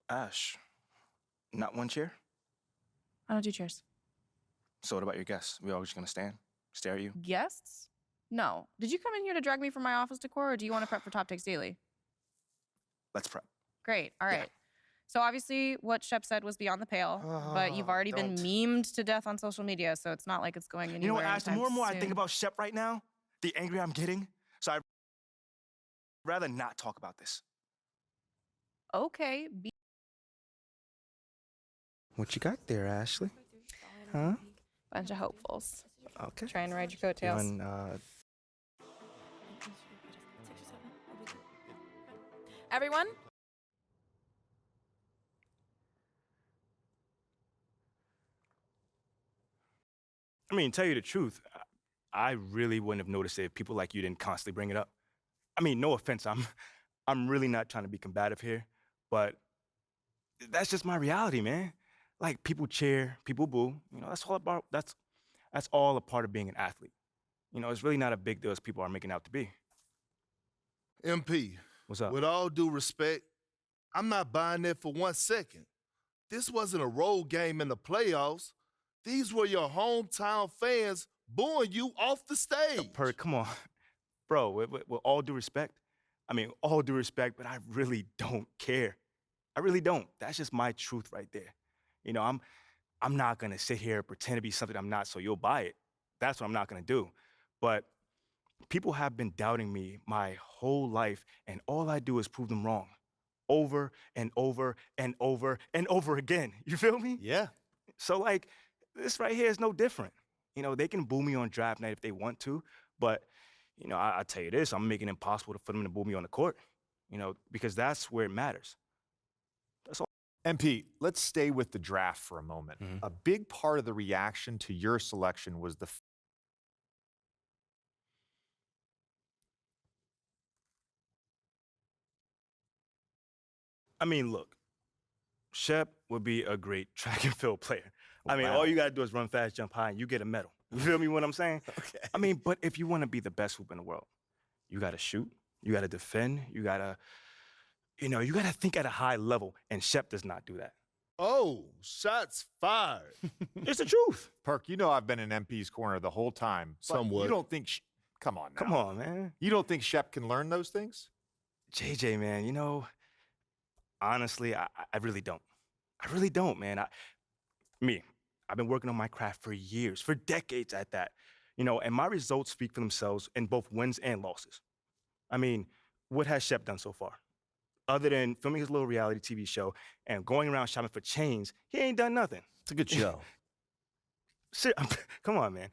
Ash, not one chair? I don't do chairs. So what about your guests? We all just gonna stand, stare at you? Guests? No. Did you come in here to drag me from my office decor, or do you want to prep for Top Takes Daily? Let's prep. Great. All right. Yeah. So obviously what Shep said was beyond the pale, but you've already been memed to death on social media, so it's not like it's going anywhere. You know what, Ash, the more and more I soon. think about Shep right now, the angrier I'm getting. So I'd rather not talk about this. Okay. What you got there, Ashley? Huh? Bunch of hopefuls. Okay. Trying to ride your coattails. Everyone? I mean, tell you the truth, I really wouldn't have noticed it if people like you didn't constantly bring it up. I mean, no offense, I'm really not trying to be combative here, but that's just my reality, man. Like, people cheer, people boo. You know, that's all a part of being an athlete. You know, it's really not a big deal as people are making out to be. MP, What's up? with all due respect, I'm not buying that for 1 second. This wasn't a road game in the playoffs. These were your hometown fans booing you off the stage. Perk, come on. Bro, with all due respect, I mean, all due respect, but I really don't care. I really don't. That's just my truth right there. You know, I'm not gonna sit here and pretend to be something I'm not so you'll buy it. That's what I'm not gonna do. But people have been doubting me my whole life, and all I do is prove them wrong. Over and over and over and over again. You feel me? Yeah. So, like, this right here is no different. You know, they can boo me on draft night if they want to, but, you know, I tell you this, I'm making it impossible for them to boo me on the court, you know, because that's where it matters. That's all. MP, let's stay with the draft for a moment. Mhm. A big part of the reaction to your selection was the I mean, look, Shep would be a great track and field player. Oh, I mean, wow. all you gotta do is run fast, jump high, and you get a medal. You feel me what I'm saying? Okay. I mean, but if you wanna be the best hoop in the world, you gotta shoot, you gotta defend, you gotta think at a high level, and Shep does not do that. Oh, shots fired. It's the truth. Perk, you know I've been in MP's corner the whole time. but Somewhat. You don't think come on now. Come on, man. You don't think Shep can learn those things? JJ, man, you know, honestly, I really don't. I really don't, man. I've been working on my craft for years, for decades at that. You know, and my results speak for themselves in both wins and losses. I mean, what has Shep done so far? Other than filming his little reality TV show and going around shopping for chains, he ain't done nothing. It's a good show. Shit, come on, man.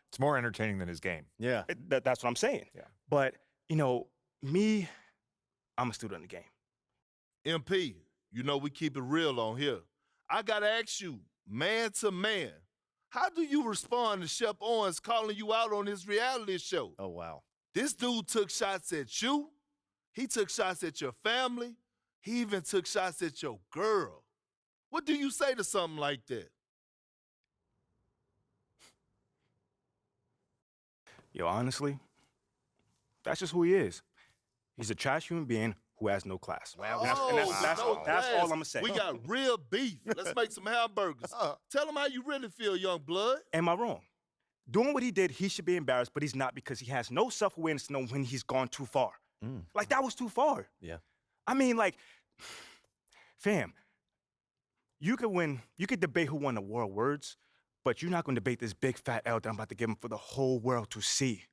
It's more entertaining than his game. Yeah. That's what I'm saying. Yeah. But, you know, I'm a student of the game. MP, you know we keep it real on here. I gotta ask you, man to man, how do you respond to Shep Owens calling you out on his reality show? Oh, wow. This dude took shots at you. He took shots at your family. He even took shots at your girl. What do you say to something like that? Yo, honestly, that's just who he is. He's a trash human being who has no class. Wow. That's no all class. I'm gonna say. We got real beef. Let's make some hamburgers. Tell him how you really feel, young blood. Am I wrong? Doing what he did, he should be embarrassed, but he's not because he has no self-awareness to know when he's gone too far. Like, that was too far. Yeah. I mean, like, fam, you could debate who won the world words, but you're not gonna debate this big fat L that I'm about to give him for the whole world to see.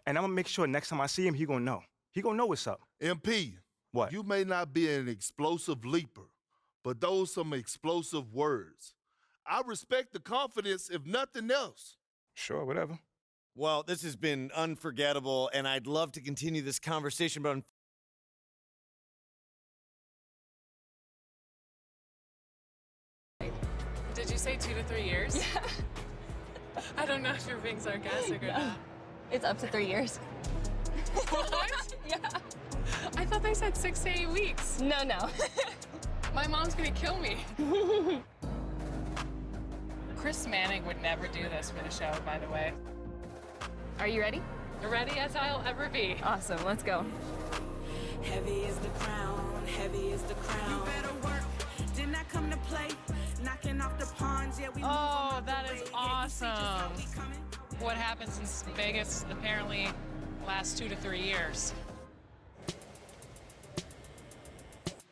And I'm gonna make sure next time I see him, he gonna know. He gonna know what's up. MP, What? you may not be an explosive leaper, but those some explosive words. I respect the confidence, if nothing else. Sure, whatever. Well, this has been unforgettable, and I'd love to continue this conversation, but Did you say 2 to 3 years? Yeah. I don't know if you're being sarcastic or not. It's up to 3 years. What? Yeah. I thought they said 6 to 8 weeks. No. My mom's gonna kill me. Chris Manning would never do this for the show, by the way. Are you ready? Ready as I'll ever be. Awesome, let's go. Heavy is the crown, heavy is the crown. You better work, did not come to play. Knocking off the pawns, yeah, we Oh, that is awesome. What happens in Vegas apparently lasts 2 to 3 years.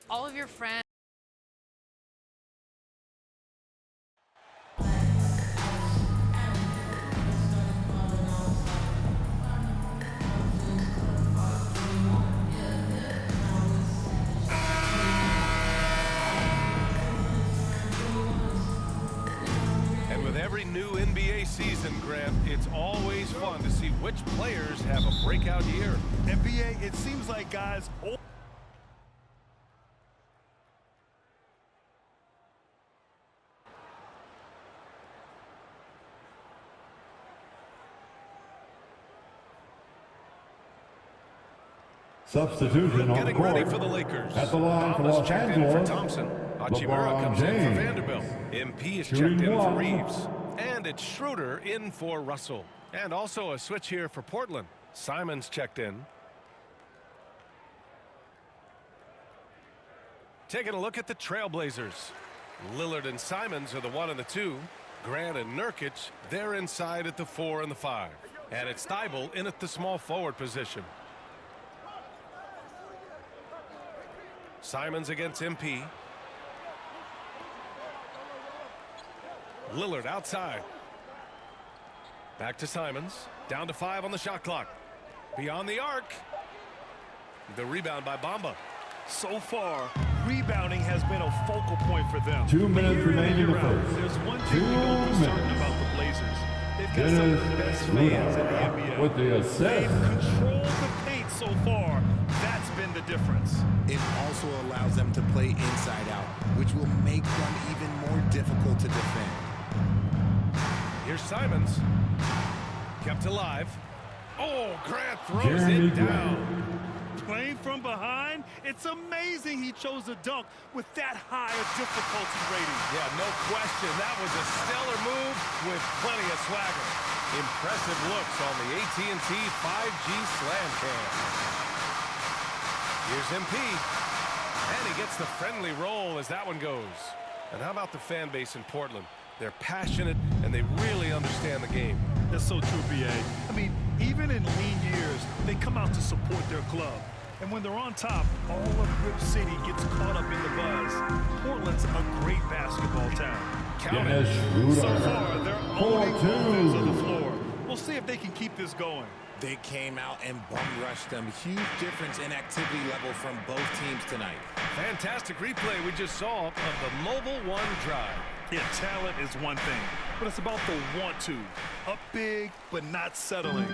All of your friends. And with every new NBA season, Grant, it's always fun to see which players have a breakout year. NBA, it seems like guys... Substitution on the Getting ready court. for the Lakers. At the line for Thomas Los checked in for Angeles, Thompson. Hachimura LeBron comes in for James. Vanderbilt. MP is checked Shooting in for one. Reeves. And it's Schroeder in for Russell. And also a switch here for Portland. Simons checked in. Taking a look at the Trailblazers. Lillard and Simons are the 1 and the 2. Grant and Nurkic, they're inside at the 4 and the 5. And it's Thibault in at the small forward position. Simons against MP. Lillard outside. Back to Simons. Down to 5 on the shot clock. Beyond the arc. The rebound by Bamba. So far, rebounding has been a focal point for them. 2 minutes Year in and remaining in year the out, first. There's one thing we know for certain about the Blazers. They've got some of the best fans in the NBA. With the assist. They've controlled the paint so far. That's been the difference. It also allows them to play inside out, which will make them even more difficult to defend. Here's Simons. Kept alive. Oh, Grant throws Jeremy it down. Grant. Playing from behind, it's amazing he chose a dunk with that high a difficulty rating. Yeah, no question. That was a stellar move with plenty of swagger. Impressive looks on the AT&T 5G Slam Cam. Here's MP. And he gets the friendly roll as that one goes. And how about the fan base in Portland? They're passionate, and they really understand the game. That's so true, B.A. I mean, even in lean years, they come out to support their club. And when they're on top, all of Rip City gets caught up in the buzz. Portland's a great basketball town. Count it. So far, they're owning both ends of the floor. We'll see if they can keep this going. They came out and bum rushed them. Huge difference in activity level from both teams tonight. Fantastic replay we just saw of the Mobile One drive. Yeah, talent is one thing, but it's about the want to. Up big, but not settling.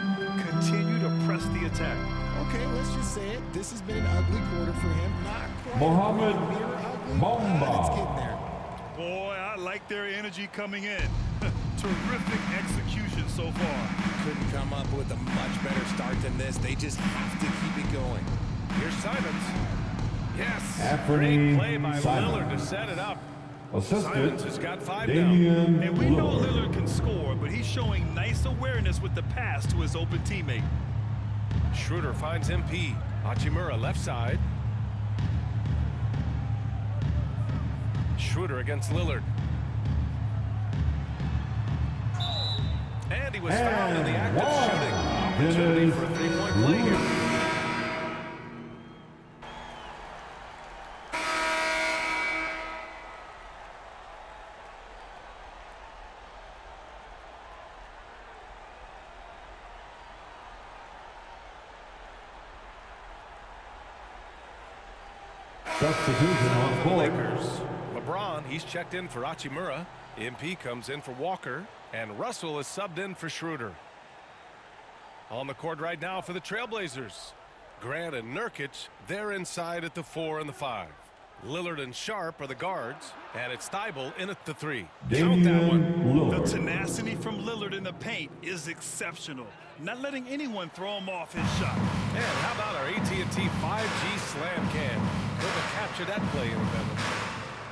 Continue to press the attack. Okay, let's just say it. This has been an ugly quarter for him. Not quite Mohamed near ugly, Bamba. but it's getting there. Boy, I like their energy coming in. Terrific execution so far. Couldn't come up with a much better start than this. They just have to keep it going. Here's Simons. Yes. Anthony Great play by Simons. Lillard to set it up. Assisted. Simons has got 5 now. Damian And we know Lillard. Lillard can score, but he's showing nice awareness with the pass to his open teammate. Schroeder finds MP. Hachimura left side. Schroeder against Lillard. And he was fouled in the act of shooting. Opportunity for a 3-point play here. Substitution on the For the court. Lakers. LeBron, he's checked in for Hachimura. MP comes in for Walker. And Russell is subbed in for Schroeder. On the court right now for the Trailblazers. Grant and Nurkic, they're inside at the 4 and the 5. Lillard and Sharp are the guards. And it's Thibault in at the 3. Count that one. Damian The Lillard. tenacity from Lillard in the paint is exceptional. Not letting anyone throw him off his shot. And how about our AT&T 5G Slam Cam? Able to capture that play in the middle.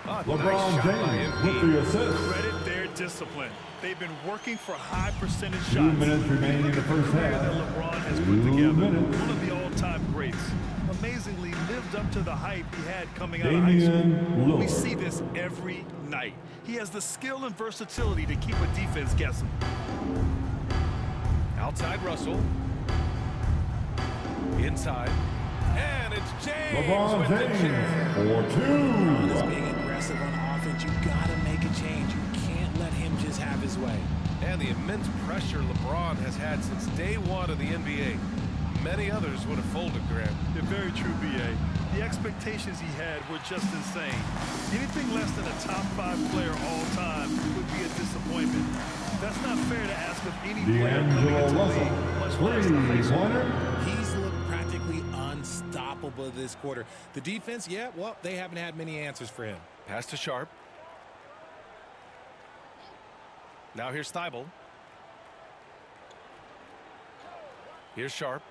Nice LeBron shot by James MP. with the assist. Credit their discipline. They've been working for high percentage 2 shots. minutes remaining in the first Look at the career half. that LeBron has 2 put together. minutes. One of the all-time greats. amazingly lived up to the hype he had coming out of high school. Damian We Lillard. see this every night. He has the skill and versatility to keep a defense guessing. Outside Russell. Inside. And it's James LeBron with the James jam. for LeBron is two. being aggressive on offense. You got to make a change. You can't let him just have his way. And the immense pressure LeBron has had since day one of the NBA. Many others would have folded, Grant. They're very true, B.A. The expectations he had were just insane. Anything less than a top 5 player all time would be a disappointment. That's not fair to ask of any player coming D'Angelo into the Russell, league, much less the high school. three-pointer. He's looked practically unstoppable this quarter. The defense, yeah, well, they haven't had many answers for him. Pass to Sharp. Now here's Thibault. Here's Sharp.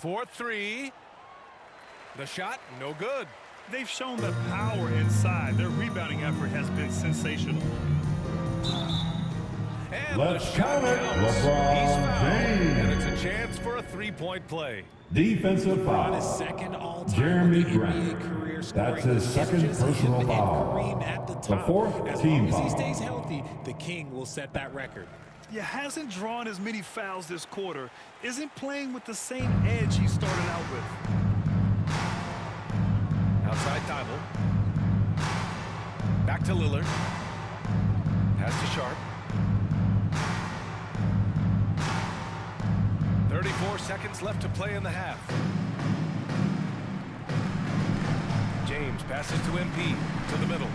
4-3. The shot, no good. They've shown the power inside. Their rebounding effort has been sensational. And Let's the shot count it. counts. LeBron He's fouled, James. and it's a chance for a three-point play. Defensive LeBron is foul. second all-time Jeremy in the NBA Grant. career scoring. That's his It's second just him personal and foul. Kareem at the The top. fourth As team long as he foul. stays healthy, the King will set that record. Yeah, hasn't drawn as many fouls this quarter. Isn't playing with the same edge he started out with. Outside Thibault. Back to Lillard. Pass to Sharp. 34 seconds left to play in the half. James passes to MP to the middle.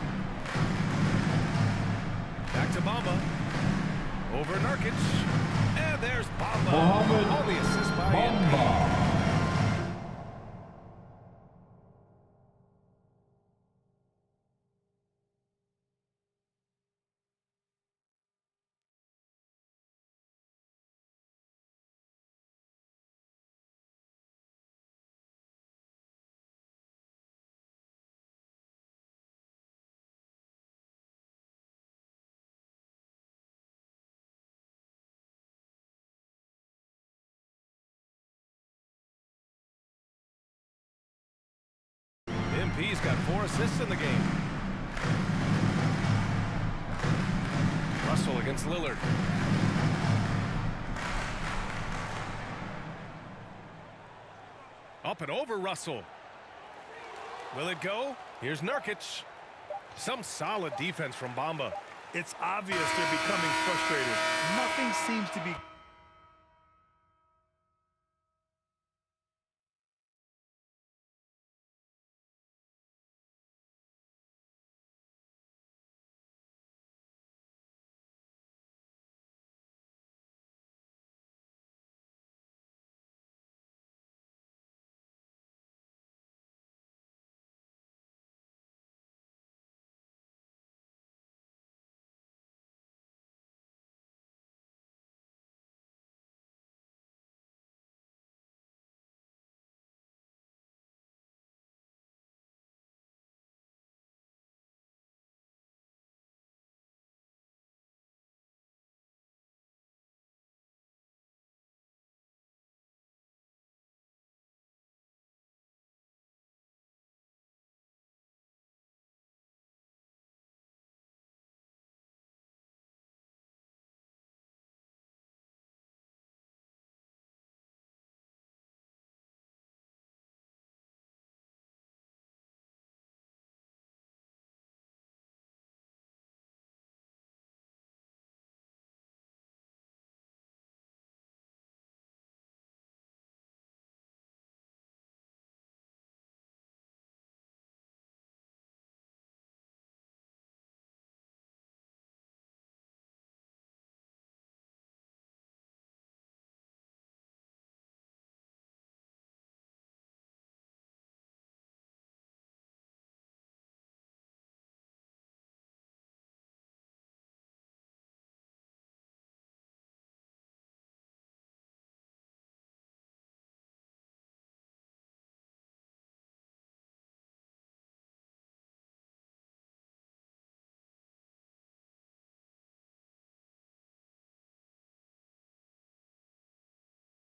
Back to Bamba. Over Nurkic. And there's Bamba. Mohamed All the assist by MP. Bamba. MP's got 4 assists in the game. Russell against Lillard. Up and over Russell. Will it go? Here's Nurkic. Some solid defense from Bamba. It's obvious they're becoming frustrated. Nothing seems to be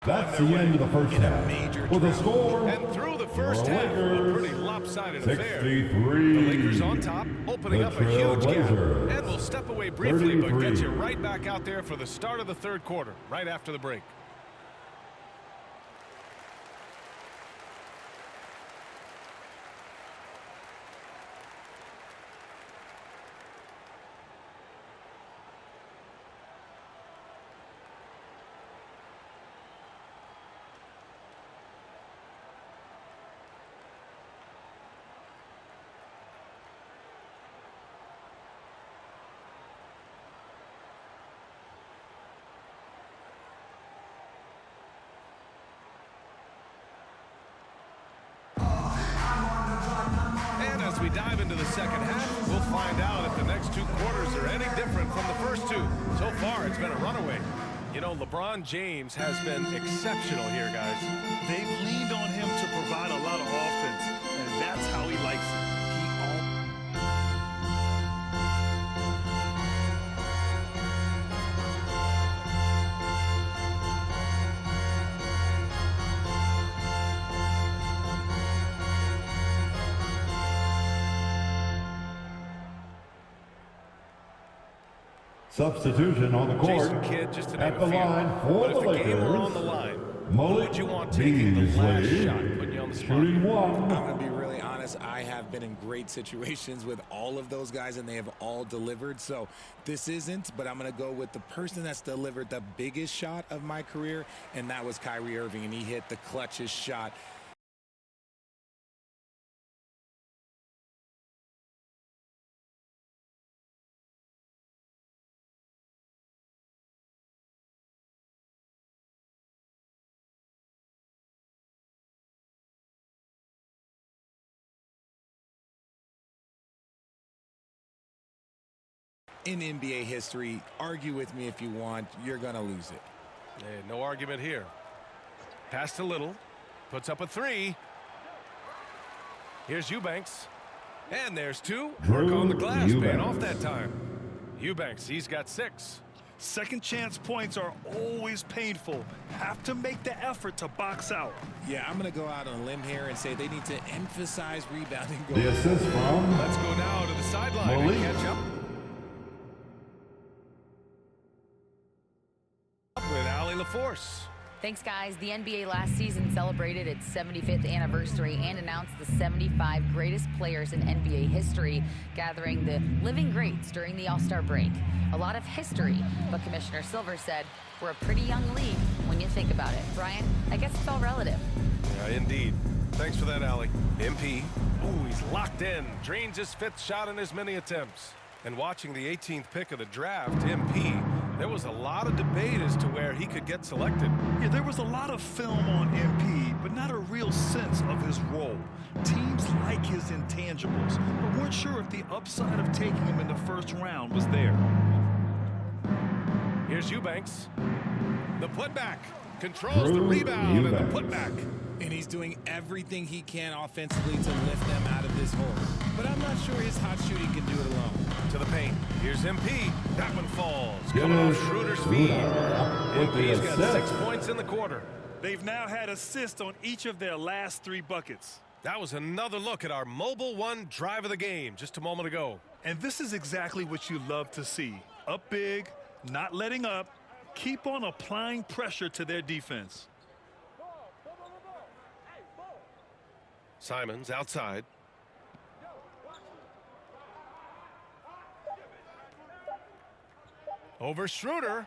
That's the end of the first half. With a score, And through the first your half, a Lakers, pretty lopsided affair. 63. The Lakers on top, opening The up a huge gap. Trailblazers, And we'll step away briefly, but 33. get you right back out there for the start of the third quarter, right after the break. And as we dive into the second half, we'll find out if the next two quarters are any different from the first two. So far, it's been a runaway. You know, LeBron James has been exceptional here, guys. They've leaned on him to provide a lot of offense, and that's how he likes it. Substitution on the court. Jason Kidd, just to name At a the few. line for But the if a game were on the Lakers, line, who Malik would you want taking the last Beasley, shot? Putting you on the spot. shooting I'm one. going to be really honest. I have been in great situations with all of those guys, and they have all delivered. So this isn't, but I'm going to go with the person that's delivered the biggest shot of my career, and that was Kyrie Irving, and he hit the clutchest shot. In NBA history, argue with me if you want, you're going to lose it. Hey, no argument here. Pass to Little. Puts up a three. Here's Eubanks. And there's two. Work on the glass, paying off that time. Eubanks, he's got 6. Second chance points are always painful. Have to make the effort to box out. Yeah, I'm going to go out on a limb here and say they need to emphasize rebounding. The assist from Let's go now to the sideline Malik. and catch up with Allie LaForce. Thanks, guys. The NBA last season celebrated its 75th anniversary and announced the 75 greatest players in NBA history, gathering the living greats during the All-Star break. A lot of history, but Commissioner Silver said we're a pretty young league when you think about it. Brian, I guess it's all relative. Yeah, indeed. Thanks for that, Allie. MP. Ooh, he's locked in. Drains his 5th shot in as many attempts. And watching the 18th pick of the draft, MP, there was a lot of debate as to where he could get selected. Yeah, there was a lot of film on MP, but not a real sense of his role. Teams like his intangibles, but weren't sure if the upside of taking him in the first round was there. Here's Eubanks. The putback. Controls the rebound and the putback. And he's doing everything he can offensively to lift them out of this hole. But I'm not sure his hot shooting can do it alone. To the paint. Here's MP. That one falls. Dennis Coming off Schroeder's feet. with the MP's got 6 assist. points in the quarter. They've now had assists on each of their last 3 buckets. That was another look at our Mobile One drive of the game just a moment ago. And this is exactly what you love to see. Up big, not letting up, keep on applying pressure to their defense. Simons outside. Over Schroeder.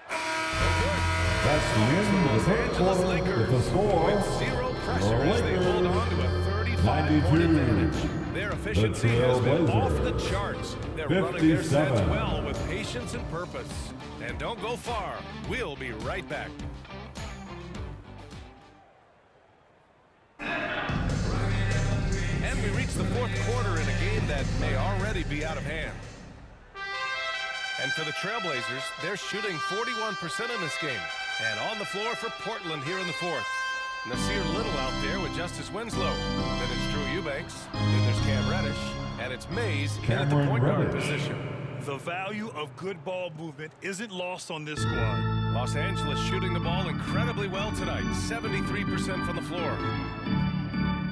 That's the end of the third Angeles quarter Lakers with the score. with 0 pressure as they hold on to a 35-point 92. advantage. Their efficiency has been off the charts. They're running their sets 57. well with patience and purpose. And don't go far. We'll be right back. And we reach the 4th quarter in a game that may already be out of hand. And for the Trailblazers, they're shooting 41% in this game. And on the floor for Portland here in the 4th. Nasir Little out there with Justice Winslow. Then it's Drew Eubanks. Then there's Cam Reddish. And it's Mays in at the Cameron point guard Reddish. position. The value of good ball movement isn't lost on this squad. Los Angeles shooting the ball incredibly well tonight, 73% from the floor.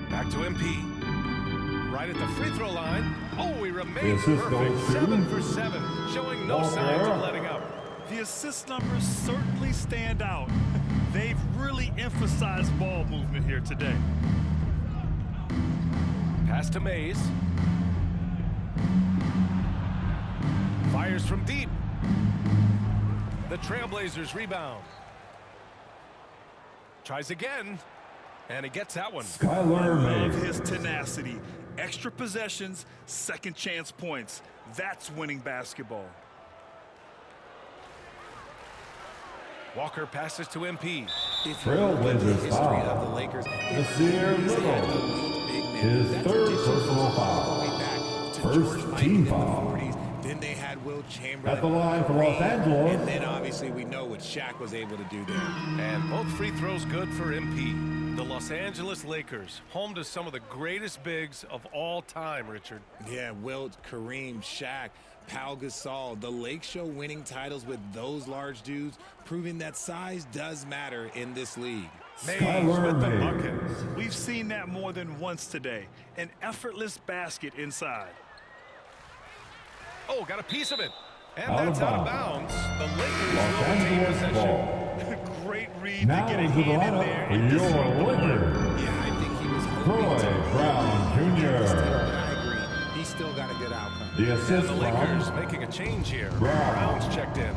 Back to MP. Right at the free throw line. Oh, he remains perfect. 7 for 7, showing no signs of letting up. The assist numbers certainly stand out. They've really emphasized ball movement here today. Pass to Mays. Fires from deep. The Trailblazers rebound. Tries again, and he gets that one. Skylar Mays. His tenacity. Extra possessions, second chance points. That's winning basketball. Walker passes to MP. Trailblazers foul. Nasir Little. His third personal foul. First team foul. Then they had Will Chamberlain At the line for Los Angeles. And then obviously we know what Shaq was able to do there. And both free throws good for MP. The Los Angeles Lakers, home to some of the greatest bigs of all time, Richard. Yeah, Wilt, Kareem, Shaq, Pau Gasol, the Lake Show winning titles with those large dudes, proving that size does matter in this league. Mays with the bucket. We've seen that more than once today. An effortless basket inside. Oh, got a piece of it. And that's out of bounds. The Lakers will retain possession. Great read Now to get a into the hand in there. lineup for your winner. Yeah, I think he was Troy Brown Jr. But I agree. He still got a good outcome. The assist The Lakers from making a change here. Brown. Brown's checked in.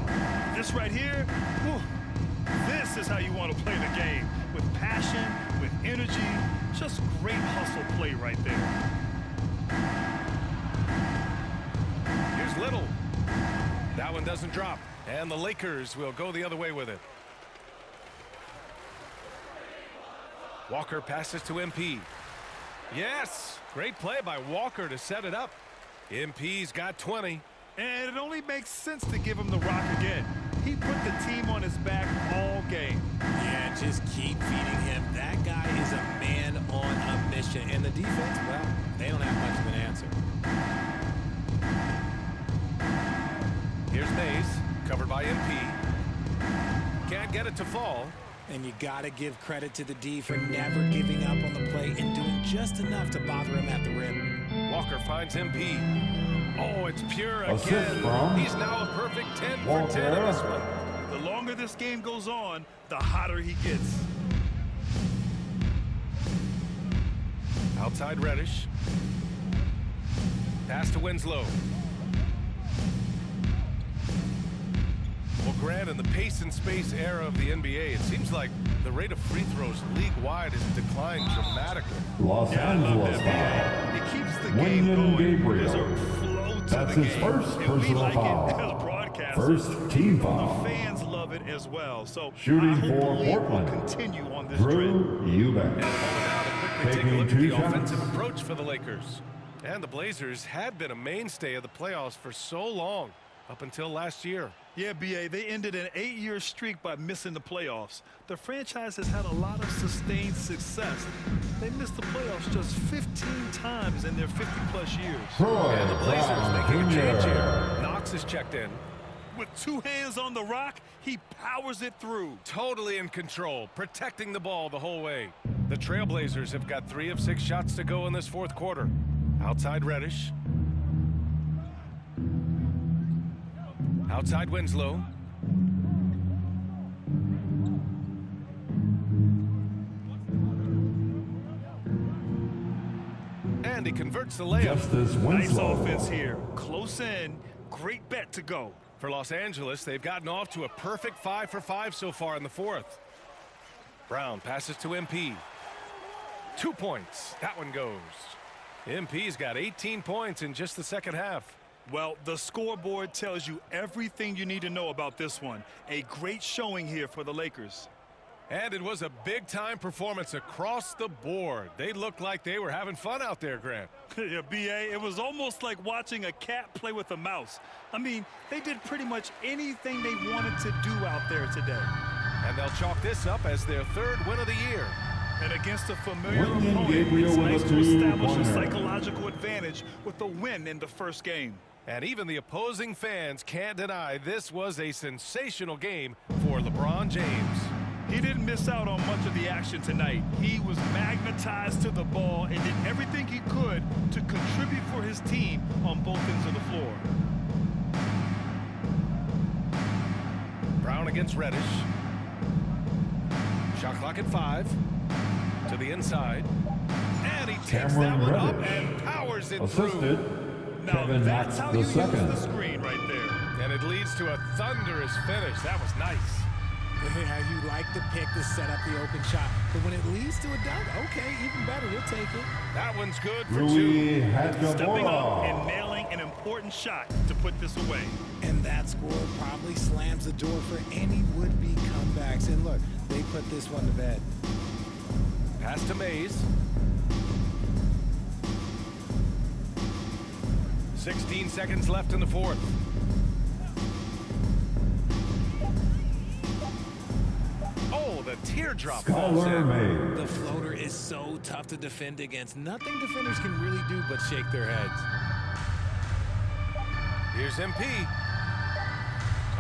This right here, whew, this is how you want to play the game. With passion, with energy, just great hustle play right there. Here's Little. That one doesn't drop. And the Lakers will go the other way with it. Walker passes to MP. Yes! Great play by Walker to set it up. MP's got 20. And it only makes sense to give him the rock again. He put the team on his back all game. Yeah, just keep feeding him. That guy is a man on a mission. And the defense, well, they don't have much of an answer. Here's Mays, covered by MP. Can't get it to fall. And you got to give credit to the D for never giving up on the play and doing just enough to bother him at the rim. Walker finds MP. Oh, it's pure Assist again. from He's now a perfect 10 for Walker. 10 in this one. The longer this game goes on, the hotter he gets. Outside Reddish. Pass to Winslow. Well, Grant, in the pace and space era of the NBA, it seems like the rate of free throws league-wide has declined dramatically. Los Angeles foul. It keeps the game Wyndham going. Gabriel. There's a flow to That's the his game. first And we personal like foul. it as broadcasters. First team The foul. fans love it as well. So Shooting I hope for the league will Portland. continue on this trend. Drew Eubank. And a moment now to quickly take a Taking look at 2 the shots. offensive approach for the Lakers. And the Blazers had been a mainstay of the playoffs for so long, up until last year. Yeah, B.A., they ended an 8-year streak by missing the playoffs. The franchise has had a lot of sustained success. They missed the playoffs just 15 times in their 50-plus years. Troy And the Blazers Brown making a change Jr. here. Knox is checked in. With 2 hands on the rock, he powers it through. Totally in control, protecting the ball the whole way. The Trailblazers have got 3 of 6 shots to go in this fourth quarter. Outside Reddish. Outside Winslow. And he converts the layup. Justice Nice Winslow. offense here. Close in. Great bet to go. For Los Angeles, they've gotten off to a perfect 5 for 5 so far in the fourth. Brown passes to MP. 2 points. That one goes. MP's got 18 points in just the second half. Well, the scoreboard tells you everything you need to know about this one. A great showing here for the Lakers. And it was a big-time performance across the board. They looked like they were having fun out there, Grant. Yeah, B.A., it was almost like watching a cat play with a mouse. I mean, they did pretty much anything they wanted to do out there today. And they'll chalk this up as their 3rd win of the year. And against a familiar Wyndham opponent, Gabriel it's with nice a to establish a two-pointer. psychological advantage with the win in the first game. And even the opposing fans can't deny this was a sensational game for LeBron James. He didn't miss out on much of the action tonight. He was magnetized to the ball and did everything he could to contribute for his team on both ends of the floor. Brown against Reddish. Shot clock at 5. To the inside. And he takes that one up and powers it through. Now that's how you use the screen right there. And it leads to a thunderous finish. That was nice. Yeah, you like the pick to set up the open shot. But when it leads to a dunk, okay, even better, we'll take it. That one's good for Rui 2. Stepping up Hachimura. and nailing an important shot to put this away. And that score probably slams the door for any would-be comebacks. And look, they put this one to bed. Pass to Mays. 16 seconds left in the fourth. Oh, the teardrop falls Skylar in. Mays. The floater is so tough to defend against. Nothing defenders can really do but shake their heads. Here's MP.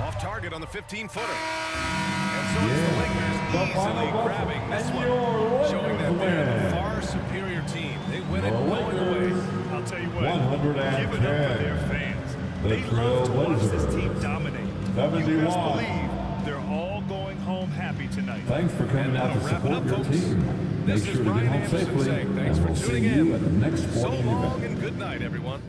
Off target on the 15-footer. And so it's the Lakers easily grabbing this one, showing that they're the far superior team. They win it going away. I'll tell you what, give it up for their fans. They love to watch this team dominate. You best 71. believe they're all going home happy tonight. Thanks for coming out to Wrap it support up, your folks. team. Make This sure is to get Brian home Anderson safely, saying thanks and for we'll see tuning you in. at the next So sporting long event. and good night, everyone.